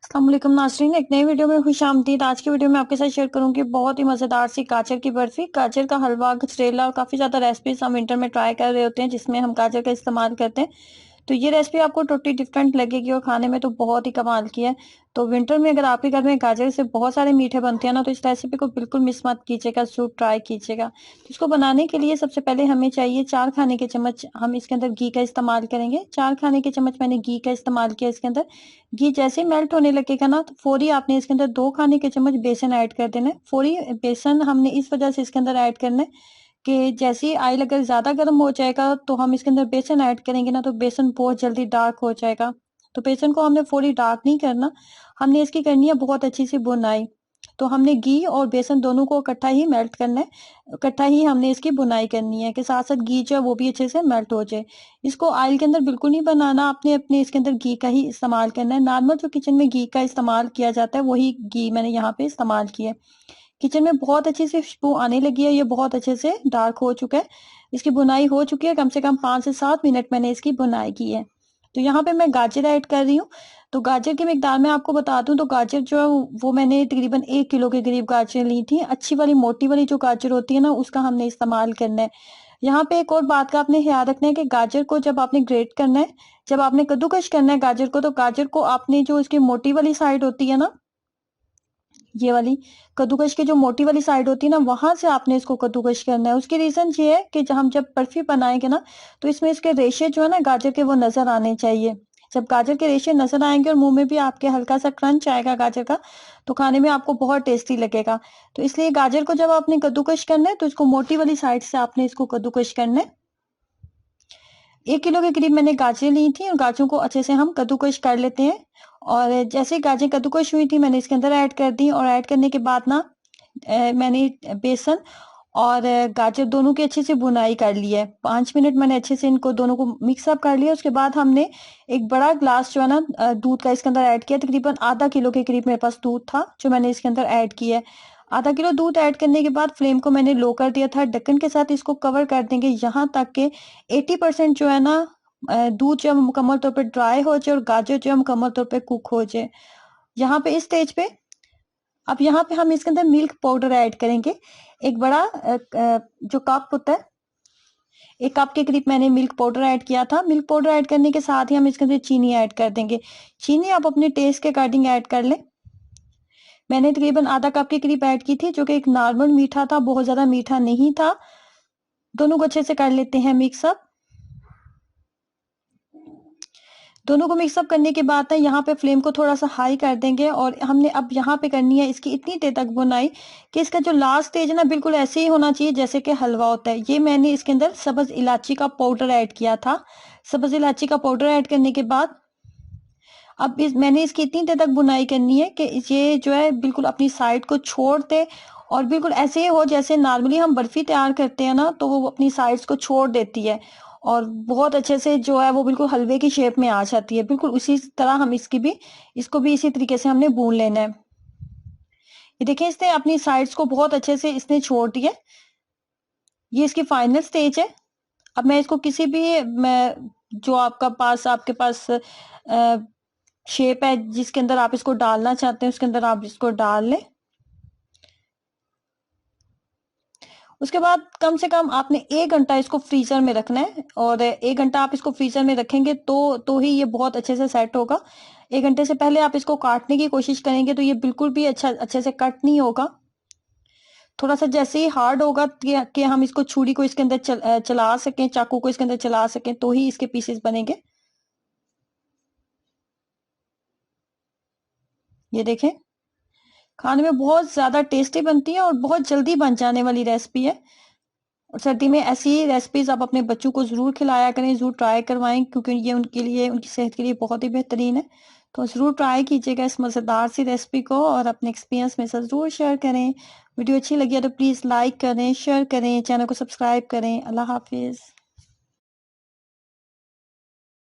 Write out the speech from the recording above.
अस्सलाम वालेकुम नाज़रीन, एक नई वीडियो में खुशामदीद। आज की वीडियो में आपके साथ शेयर करूंगी बहुत ही मज़ेदार सी गाजर की बर्फी, गाजर का हलवा, गजरेला और काफ़ी ज़्यादा रेसिपीज हम विंटर में ट्राई कर रहे होते हैं जिसमें हम गाजर का इस्तेमाल करते हैं। तो ये रेसिपी आपको टोटली डिफरेंट लगेगी और खाने में तो बहुत ही कमाल की है। तो विंटर में अगर आपके घर में गाजर से बहुत सारे मीठे बनते हैं ना, तो इस रेसिपी को बिल्कुल मिस मत कीजिएगा, जरूर ट्राई कीजिएगा। तो इसको बनाने के लिए सबसे पहले हमें चाहिए 4 खाने के चम्मच, हम इसके अंदर घी का इस्तेमाल करेंगे। 4 खाने के चम्मच मैंने घी का इस्तेमाल किया इसके अंदर। घी जैसे ही मेल्ट होने लगेगा ना, तो फौरी आपने इसके अंदर 2 खाने के चम्मच बेसन ऐड कर देना है। फौरी बेसन हमने इस वजह से इसके अंदर ऐड करना है कि जैसे ही ऑयल अगर ज्यादा गर्म हो जाएगा तो हम इसके अंदर बेसन ऐड करेंगे ना, तो बेसन बहुत जल्दी डार्क हो जाएगा। तो बेसन को हमने फौरी डार्क नहीं करना, हमने इसकी करनी है बहुत अच्छी सी बुनाई। तो हमने घी और बेसन दोनों को इकट्ठा ही मेल्ट करना है, इकट्ठा ही हमने इसकी बुनाई करनी है कि साथ साथ घी जो है वो भी अच्छे से मेल्ट हो जाए। इसको ऑयल के अंदर बिल्कुल नहीं बनाना, आपने अपने इसके अंदर घी का ही इस्तेमाल करना है। नॉर्मल जो किचन में घी का इस्तेमाल किया जाता है वही घी मैंने यहाँ पे इस्तेमाल किया है। किचन में बहुत अच्छी सी खुशबू आने लगी है, ये बहुत अच्छे से डार्क हो चुका है, इसकी बुनाई हो चुकी है। कम से कम 5 से 7 मिनट मैंने इसकी बुनाई की है। तो यहाँ पे मैं गाजर ऐड कर रही हूँ। तो गाजर की मिकदार मैं आपको बता दूं, तो गाजर जो है वो मैंने तकरीबन 1 किलो के करीब गाजर ली थी। अच्छी वाली मोटी वाली जो गाजर होती है ना, उसका हमने इस्तेमाल करना है। यहाँ पे एक और बात का आपने ख्याल रखना है कि गाजर को जब आपने ग्रेट करना है, जब आपने कद्दूकश करना है गाजर को, तो गाजर को आपने जो इसकी मोटी वाली साइड होती है ना, ये वाली कद्दूकश की जो मोटी वाली साइड होती है ना, वहां से आपने इसको कद्दूकश करना है। उसकी रीजन ये है कि जब बर्फी बनाएंगे ना, तो इसमें इसके रेशे जो है ना गाजर के, वो नजर आने चाहिए। जब गाजर के रेशे नजर आएंगे और मुंह में भी आपके हल्का सा क्रंच आएगा गाजर का, तो खाने में आपको बहुत टेस्टी लगेगा। तो इसलिए गाजर को जब आपने कद्दूकश करना है, तो इसको मोटी वाली साइड से आपने इसको कद्दूकश करना है। 1 किलो के करीब मैंने गाजरें ली थी और गाजरों को अच्छे से हम कद्दूकश कर लेते हैं। और जैसे ही गाजरें कद्दूकश हुई थी, मैंने इसके अंदर ऐड कर दी और ऐड करने के बाद ना मैंने बेसन और गाजर दोनों की अच्छे से बुनाई कर ली है। 5 मिनट मैंने अच्छे से इनको दोनों को मिक्स अप कर लिया। उसके बाद हमने एक बड़ा ग्लास जो है ना दूध का इसके अंदर ऐड किया। तकरीबन आधा किलो के करीब मेरे पास दूध था जो मैंने इसके अंदर ऐड किया है। आधा किलो दूध ऐड करने के बाद फ्लेम को मैंने लो कर दिया था। ढक्कन के साथ इसको कवर कर देंगे यहाँ तक के 80% जो है ना दूध जो है मुकम्मल तौर पे ड्राई हो जाए और गाजर जो है मुकम्मल तौर पे कुक हो जाए। यहाँ पे इस स्टेज पे अब यहाँ पे हम इसके अंदर मिल्क पाउडर ऐड करेंगे। एक बड़ा जो कप होता है, 1 कप के करीब मैंने मिल्क पाउडर ऐड किया था। मिल्क पाउडर ऐड करने के साथ ही हम इसके अंदर चीनी ऐड कर देंगे। चीनी आप अपने टेस्ट के अकॉर्डिंग ऐड कर लें। मैंने तकरीबन आधा कप के करीब ऐड की थी, जो कि एक नॉर्मल मीठा था, बहुत ज्यादा मीठा नहीं था। दोनों को अच्छे से कर लेते हैं मिक्सअप। दोनों को मिक्सअप करने के बाद ना यहाँ पे फ्लेम को थोड़ा सा हाई कर देंगे और हमने अब यहाँ पे करनी है इसकी इतनी देर तक बुनाई कि इसका जो लास्ट स्टेज है ना, बिल्कुल ऐसे ही होना चाहिए जैसे कि हलवा होता है। ये मैंने इसके अंदर सब्ज इलायची का पाउडर ऐड किया था। सब्ज इलायची का पाउडर ऐड करने के बाद अब मैंने इसकी इतनी देर तक बुनाई करनी है कि ये जो है बिल्कुल अपनी साइड को छोड़ दे और बिल्कुल ऐसे ही हो जैसे नॉर्मली हम बर्फी तैयार करते हैं ना, तो वो अपनी साइड्स को छोड़ देती है और बहुत अच्छे से जो है वो बिल्कुल हलवे की शेप में आ जाती है। बिल्कुल उसी तरह हम इसको भी इसी तरीके से हमने भून लेना है। ये देखिए, इसने अपनी साइड्स को बहुत अच्छे से इसने छोड़ दिया। ये इसकी फाइनल स्टेज है। अब मैं इसको किसी भी जो आपके पास शेप है जिसके अंदर आप इसको डालना चाहते हैं, उसके अंदर आप इसको डाल लें। उसके बाद कम से कम आपने 1 घंटा इसको फ्रीजर में रखना है और 1 घंटा आप इसको फ्रीजर में रखेंगे तो ही ये बहुत अच्छे से सेट होगा। 1 घंटे से पहले आप इसको काटने की कोशिश करेंगे तो ये बिल्कुल भी अच्छे से कट नहीं होगा। थोड़ा सा जैसे ही हार्ड होगा कि हम इसको छुरी को इसके अंदर चला सकें, चाकू को इसके अंदर चला सकें, तो ही इसके पीसेस बनेंगे। ये देखें, खाने में बहुत ज्यादा टेस्टी बनती है और बहुत जल्दी बन जाने वाली रेसिपी है। और सर्दी में ऐसी रेसिपीज आप अपने बच्चों को जरूर खिलाया करें, जरूर ट्राई करवाएं, क्योंकि ये उनके लिए, उनकी सेहत के लिए बहुत ही बेहतरीन है। तो जरूर ट्राई कीजिएगा इस मजेदार सी रेसिपी को और अपने एक्सपीरियंस में से जरूर शेयर करें। वीडियो अच्छी लगी है तो प्लीज लाइक करें, शेयर करें, चैनल को सब्सक्राइब करें। अल्लाह हाफिज।